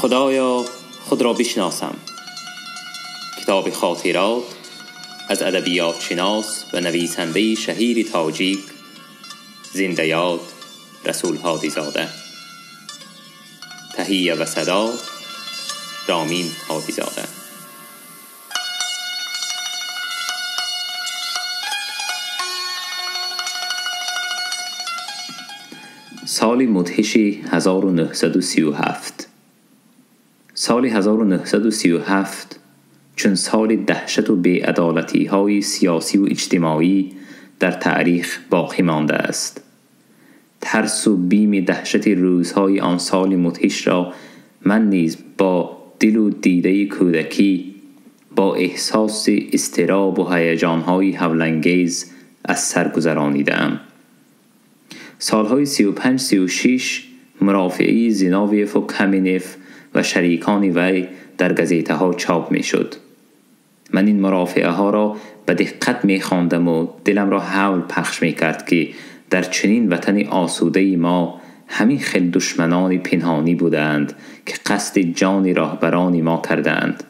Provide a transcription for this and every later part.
خدایا خود را بشناسم. کتاب خاطرات از ادبیات شناس و نویسنده شهیر تاجیک زنده یاد رسول هادی زاده. تهیه و صدا رامین هادی زاده. سال مدهشی 1937. سال 1937 چون سال دهشت و بی‌عدالتی های سیاسی و اجتماعی در تاریخ باقی مانده است. ترس و بیم دهشت روزهای آن سال مدهش را من نیز با دل و دیده کودکی با احساس اضطراب و هیجان‌های هول‌انگیز از سر گذرانیدم. سالهای 35-36 مرافعه زیناویف و کامینف و شریکان وی در گزیته ها چاپ می شد. من این مرافعه ها را به دقت می خواندم و دلم را هول پخش می کرد که در چنین وطن آسوده ما همین خیل دشمنان پنهانی بودند که قصد جان راهبران ما کردند.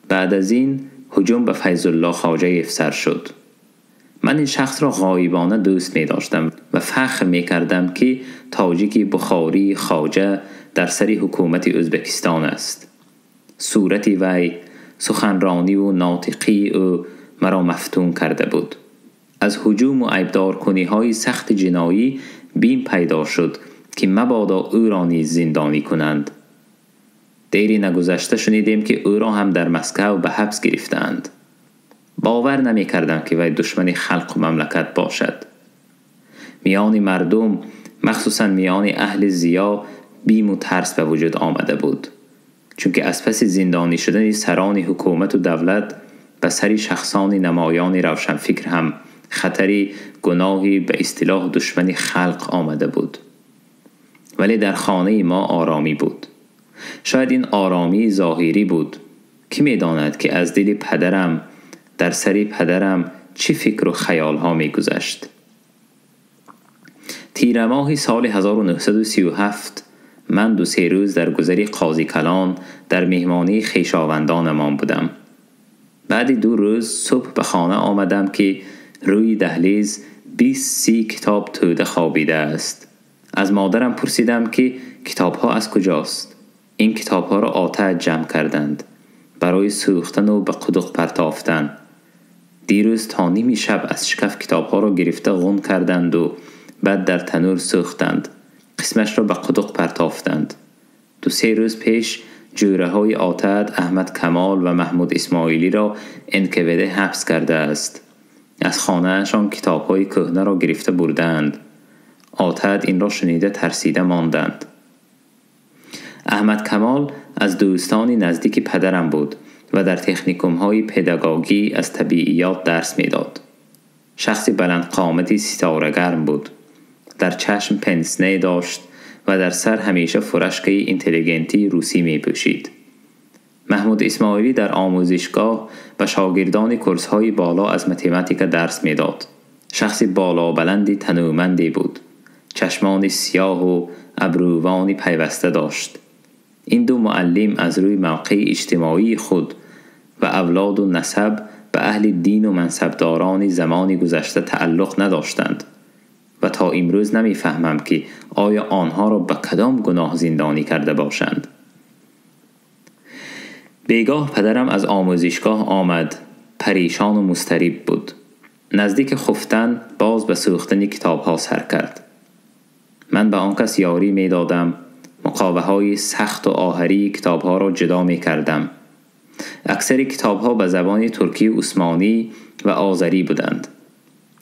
بعد از این هجوم به فیض الله خواجه افسر شد. من این شخص را غایبانه دوست می داشتم و فخر می کردم که تاجیک بخاری خواجه در سر حکومت ازبکستان است. صورت وی، سخنرانی و ناطقی او مرا مفتون کرده بود. از هجوم و عیبدارکنی های سخت جنایی بیم پیدا شد که مبادا او را نیز زندانی کنند. دیری نگذشته شنیدیم که او را هم در مسکو به حبس گرفتند. باور نمی کردم که وی دشمن خلق و مملکت باشد. میان مردم، مخصوصا میان اهل ضیا، بیم و ترس به وجود آمده بود، چون که از پس زندانی شدن سران حکومت و دولت به سری شخصان نمایان روشنفکر هم خطری گناهی به اصطلاح دشمن خلق آمده بود. ولی در خانه ما آرامی بود. شاید این آرامی ظاهری بود. کی می داند که از دل پدرم در سری پدرم چه فکر و خیال ها می گذشت. تیر ماه سال 1937 من 2-3 روز در گذری قاضی کلان در مهمانی خویشاوندانمان بودم. بعد 2 روز صبح به خانه آمدم که روی دهلیز 20-30 کتاب توده خوابیده است. از مادرم پرسیدم که کتاب ها از کجاست؟ این کتاب ها را آتش جمع کردند برای سوختن و به قدق پرتافتن. دیروز تا نیمی شب از شکف کتاب ها را گرفته غون کردند و بعد در تنور سوختند. قسمش را به قدق پرتافتند. 2-3 روز پیش جوره های آتد احمد کمال و محمود اسماعیلی را NKVD حبس کرده است. از خانه اشان کتاب های کهنه را گرفته بردند. آتد این را شنیده ترسیده ماندند. احمد کمال از دوستانی نزدیک پدرم بود و در تکنیکوم های پداگوژی از طبیعیات درس میداد. شخصی بلند قامتی ستاره گرم بود. در چشم پنسنه داشت و در سر همیشه فرشکه اینتلیگنتی روسی می پوشید. محمود اسماعیلی در آموزشگاه به شاگردان کورس های بالا از متماتیک درس میداد. شخصی بالا بلندی تنومندی بود. چشمان سیاه و ابروانی پیوسته داشت. این 2 معلم از روی موقع اجتماعی خود و اولاد و نسب به اهل دین و منصبداران زمانی گذشته تعلق نداشتند و تا امروز نمیفهمم که آیا آنها را به کدام گناه زندانی کرده باشند. بیگاه پدرم از آموزشگاه آمد. پریشان و مضطرب بود. نزدیک خفتن باز به سوختن کتاب ها سر کرد. من به آن کس یاری می دادم. مقابه های سخت و آهری کتاب ها را جدا می کردم. اکثر کتاب ها به زبان ترکی عثمانی و آذری بودند.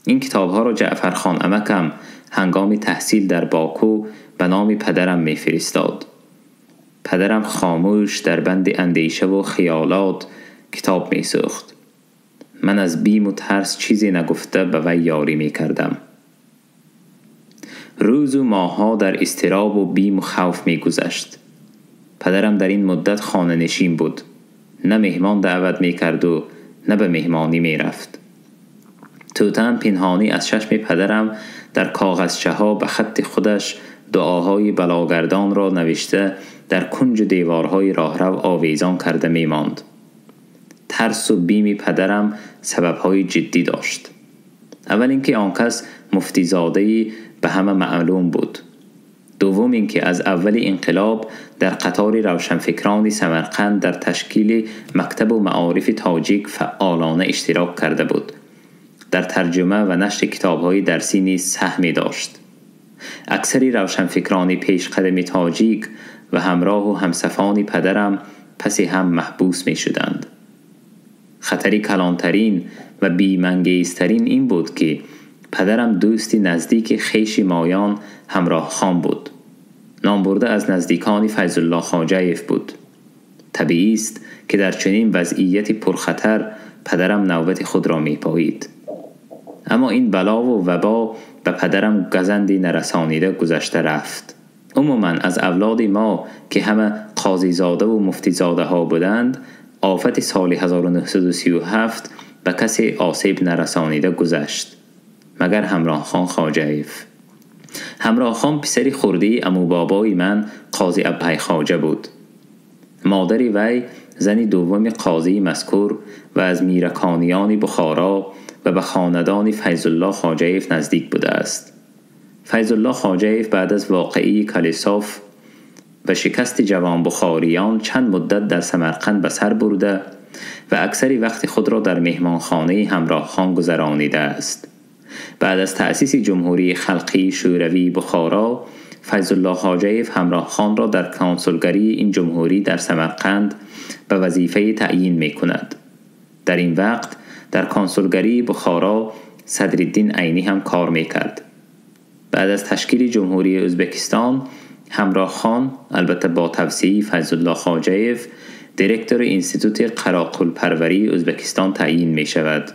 این کتاب ها را جعفرخان عمکم هنگام تحصیل در باکو به نام پدرم می فرستاد. پدرم خاموش در بند اندیشه و خیالات کتاب می سوخت. من از بیم و ترس چیزی نگفته به وی یاری می کردم. روز و ماه‌ها در اضطراب و بیم و خوف می گذشت. پدرم در این مدت خانه نشین بود. نه مهمان دعوت می کرد و نه به مهمانی می رفت. توتن پنهانی از چشم پدرم در کاغذچه‌ها به خط خودش دعاهای بلاگردان را نوشته در کنج دیوارهای راهرو آویزان کرده می ماند. ترس و بیم پدرم سببهای جدی داشت. اول اینکه آن کس مفتی زاده‌ای به همه معلوم بود. دوم اینکه از اول انقلاب در قطار روشنفکران سمرقند در تشکیل مکتب و معارف تاجیک فعالانه اشتراک کرده بود. در ترجمه و نشر کتاب‌های درسی نیز سهمی داشت. اکثری روشنفکران پیشقدم تاجیک و همراه و همصفان پدرم پس هم محبوس می شدند. خطری کلانترین و بیمنگیزترین این بود که پدرم دوستی نزدیک خویش مایان همراه خان بود. نام برده از نزدیکان فیض الله خواجه‌ایف بود. طبیعی است که در چنین وضعیت پرخطر پدرم نوبت خود را می پایید. اما این بلا و وبا به پدرم گزندی نرسانیده گذشته رفت. عموما از اولاد ما که همه قاضی زاده و مفتی زاده ها بودند، آفت سال 1937 به کسی آسیب نرسانیده گذشت مگر همراه خان خواجه‌ایف. همراه خان پسری خردی عمو بابای من قاضی ابهای خواجه بود. مادری وی زنی دوم قاضی مذکور و از میرکانیان بخارا و به خاندان فیض الله خواجه‌ایف نزدیک بوده است. فیض الله خواجه‌ایف بعد از واقعه کلیساف و شکست جوان بخاریان چند مدت در سمرقند به سر برده و اکثری وقت خود را در مهمانخانه همراه خان گذرانیده است. بعد از تأسیس جمهوری خلقی شوروی بخارا، فیض الله خواجه‌ایف همراه خان را در کنسولگری این جمهوری در سمرقند به وظیفه تعیین می کند. در این وقت در کنسولگری بخارا صدرالدین عینی هم کار می کرد. بعد از تشکیل جمهوری ازبکستان، همراه خان البته با توصیه فیض الله خواجه‌ایف دیرکتور انستیتوت قراقلپروری ازبکستان تعیین می شود.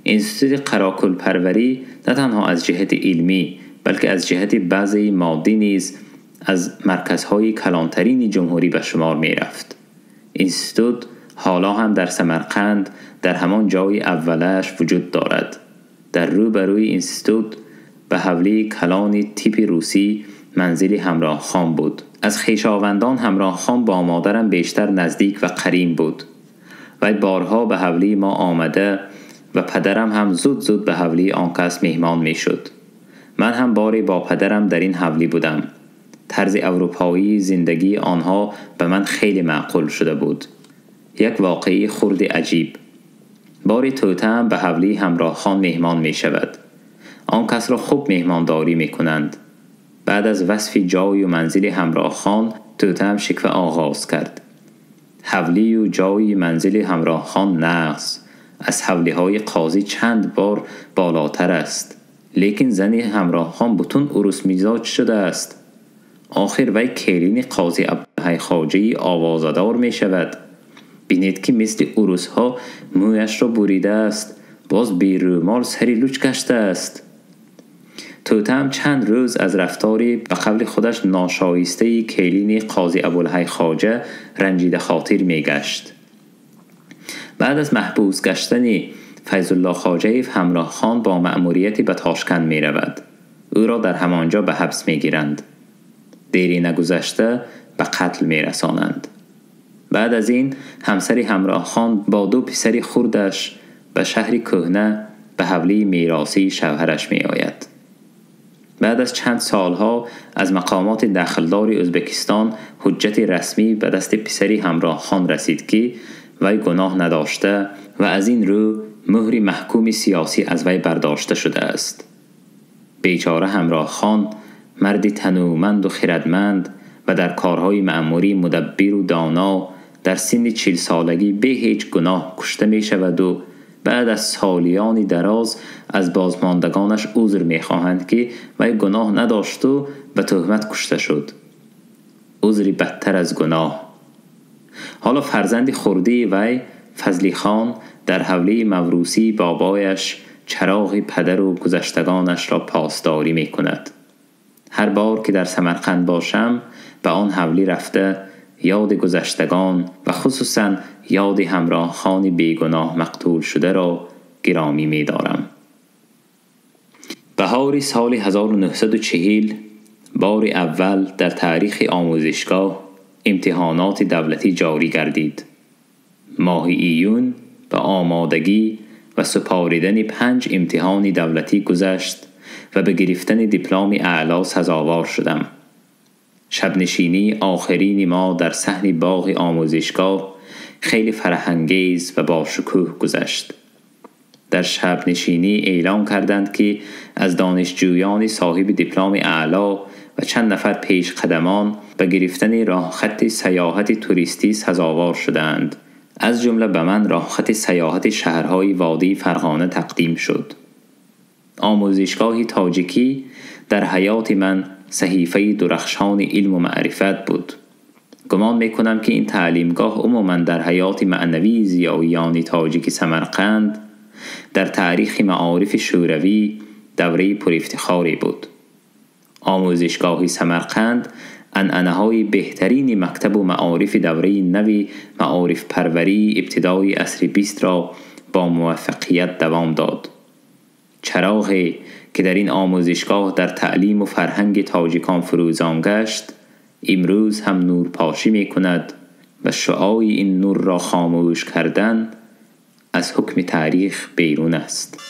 انستیتوت قراقلپروری نه تنها از جهت علمی بلکه از جهت بعضی مادی نیز از مرکزهای کلانترین جمهوری به شمار می رفت. انستیتوت حالا هم در سمرقند در همان جای اولش وجود دارد. در روبروی انستیتوت به حولی کلانی تیپ روسی منزلی همراه خان بود. از خویشاوندان همراه خان با مادرم بیشتر نزدیک و قرین بود. وی بارها به حولی ما آمده و پدرم هم زود به حولی آن کس مهمان می شد. من هم باری با پدرم در این حولی بودم. طرز اروپایی زندگی آنها به من خیلی معقول شده بود. یک واقعی خرد عجیب. باری توته هم به حولی همراه خان مهمان می شود. آن کس را خوب مهمانداری می کنند. بعد از وصف جای و منزل همراه خان، توته هم شکوه آغاز کرد. حولی و جای منزل همراه خان نقص از حولی های قاضی چند بار بالاتر است. لیکن زنی همراه خان بتون عروس میزاج شده است. آخر وی کلین قاضی ابهای خواجه‌ای آوازدار می شود. بینید که مثل عروس ها مویش را بریده است، باز بیرومال سری لوچ گشته است. توته هم چند روز از رفتاری به قول خودش ناشایسته کلین قاضی ابوالحی خواجه رنجیده خاطر می گشت. بعد از محبوس گشتن فیض الله خواجه‌ایف همراه خان با مأموریتی به تاشکند می رود. او را در همانجا به حبس می گیرند. دیری نگذشته به قتل می رسانند. بعد از این همسری همراه خان با دو پسری خردش به شهر کهنه به حولی میراثی شوهرش می آید. بعد از چند سالها از مقامات دخلدار ازبکستان حجت رسمی به دست پسری همراه خان رسید که وی گناه نداشته و از این رو مهر محکوم سیاسی از وی برداشته شده است. بیچاره همراه خان مردی تنومند و خردمند و در کارهای مأموری مدبر و دانا در سن 40 سالگی به هیچ گناه کشته می شود و بعد از سالیانی دراز از بازماندگانش عذر می خواهند که وی گناه نداشت و به تهمت کشته شد. عذری بدتر از گناه. حالا فرزند خردی وی فضلی خان در حولی موروثی بابایش چراغ پدر و گذشتگانش را پاسداری می کند. هر بار که در سمرقند باشم به آن حولی رفته یاد گذشتگان و خصوصا یاد همراه خان بیگناه مقتول شده را گرامی می دارم. بهار سال 1940 بار اول در تاریخ آموزشگاه امتحانات دولتی جاری گردید. ماه ایون به آمادگی و سپاریدن 5 امتحان دولتی گذشت و به گرفتن دیپلم اعلی سزاوار شدم. شبنشینی آخرین ما در صحن باغ آموزشگاه خیلی فرحانگیز و با شکوه گذشت. در شبنشینی اعلام کردند که از دانشجویان صاحب دیپلم اعلی و چند نفر پیش قدمان به گرفتن راه خط سیاحت توریستی سزاوار شدند. از جمله به من راه خط سیاحت شهرهای وادی فرغانه تقدیم شد. آموزشگاه تاجیکی در حیات من صحیفه درخشان علم و معرفت بود. گمان میکنم که این تعلیمگاه عموما در حیات معنوی ضیاییان تاجیک سمرقند در تاریخ معارف شوروی دوره پر افتخاری بود. آموزشگاه سمرقند عنعنه‌های بهترین مکتب و معارف دوره نوی معارف پروری ابتدای عصر 20 را با موفقیت دوام داد. چراغی که در این آموزشگاه در تعلیم و فرهنگ تاجیکان فروزان گشت امروز هم نور پاشی می کند و شعاع این نور را خاموش کردن از حکم تاریخ بیرون است.